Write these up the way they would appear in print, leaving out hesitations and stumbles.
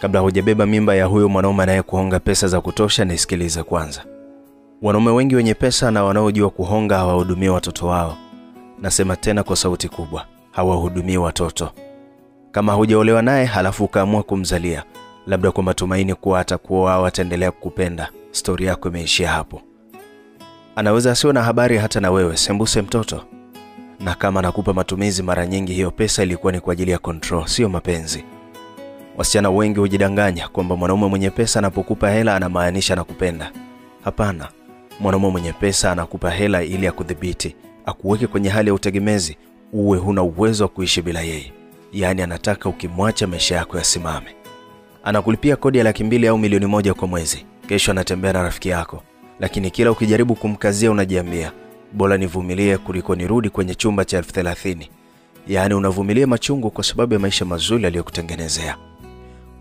Kabla hujabeba mimba ya huyo mwanaume anayekuhonga pesa za kutosha, nisikilize kwanza. Wanaume wengi wenye pesa na wanaojua kuhonga hawahudumii watoto wao. Nasema tena kwa sauti kubwa, hawahudumii watoto. Kama hujaolewa naye halafu ukaamua kumzalia, labda kwa matumaini kuwa atakuoa au ataendelea kukupenda, story yako imeishia hapo. Anaweza asiwe na habari hata na wewe, sembuse mtoto. Na kama anakupa matumizi, mara nyingi hiyo pesa ilikuwa ni kwa ajili ya control, sio mapenzi. Wasichana wengi hujidanganya kwamba mwanaume mwenye pesa anapokupa hela anamaanisha anakupenda. Hapana. Mwanaume mwenye pesa anakupa hela ili akudhibiti, akuweke kwenye hali ya utegemezi, uwe huna uwezo wa kuishi bila yeye. Yaani anataka ukimwacha maisha yako yasimame. Anakulipia kodi ya 200,000 au milioni 1 kwa mwezi. Kesho anatembea na rafiki yako. Lakini kila ukijaribu kumkazia unajiambia, bora nivumilie kuliko nirudi kwenye chumba cha 30,000. Yaani unavumilia machungu kwa sababu ya maisha mazuri aliyokutengenezea.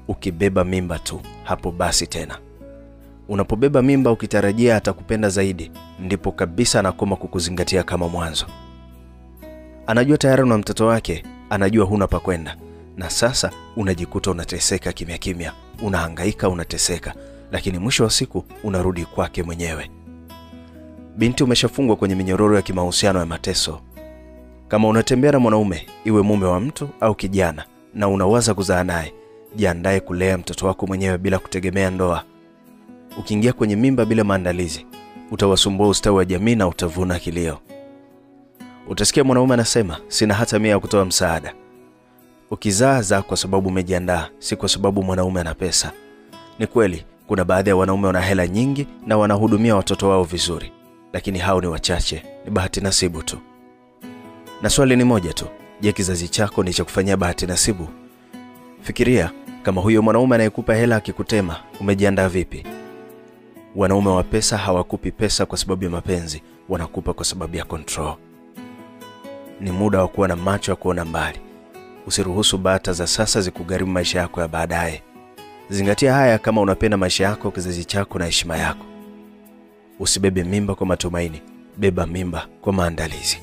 Ukibeba mimba tu, hapo basi tena. Unapobeba mimba ukitarajia atakupenda zaidi, ndipo kabisa anakoma kukuzingatia kama mwanzo. Anajua tayari una mtoto wake, anajua huna pa kwenda. Na sasa unajikuta unateseka kimya kimya, unahangaika, unateseka, lakini mwisho wa siku unarudi kwake mwenyewe. Binti, umeshafungwa kwenye minyororo ya kimahusiano ya mateso. Kama unatembea na mwanaume, iwe mume wa mtu au kijana, na unawaza kuzaa naye, jiandae kulea mtoto wako mwenyewe bila kutegemea ndoa. Ukiingia kwenye mimba bila maandalizi, utawasumbua ustawi wa jamii na utavuna kilio. Utasikia mwanaume anasema, sina hata 100 ya kutoa msaada. Ukizaa kwa sababu umejiandaa, si kwa sababu mwanaume ana pesa. Ni kweli, kuna baadhi ya wanaume wana hela nyingi na wanahudumia watoto wao vizuri, lakini hao ni wachache, ni bahati nasibu tu. Na swali ni moja tu, je, kizazi chako ni cha kufanyia bahati nasibu? Fikiria, kama huyo mwanaume anayekupa hela akikutema, umejiandaa vipi? Wanaume wa pesa hawakupi pesa kwa sababu ya mapenzi, wanakupa kwa sababu ya control. Ni muda wa kuwa na macho ya kuona mbali. Usiruhusu bata za sasa zikugharimu maisha yako ya baadaye. Zingatia haya kama unapenda maisha yako, kizazi chako na heshima yako. Usibebe mimba kwa matumaini, beba mimba kwa maandalizi.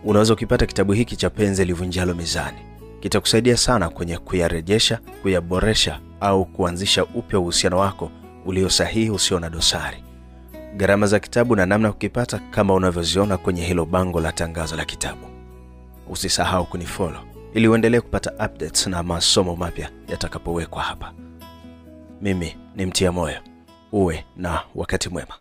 Unaweza ukipata kitabu hiki cha Penzi Livunjalo Mizani. Kitakusaidia sana kwenye kuyarejesha, kuyaboresha au kuanzisha upya uhusiano wako ulio sahihi, usio na dosari. Gharama za kitabu na namna kukipata kama unavyoziona kwenye hilo bango la tangazo la kitabu. Usisahau kunifollow ili uendelee kupata updates na masomo mapya yatakapowekwa hapa. Mimi ni Mtia Moyo. Uwe na wakati mwema.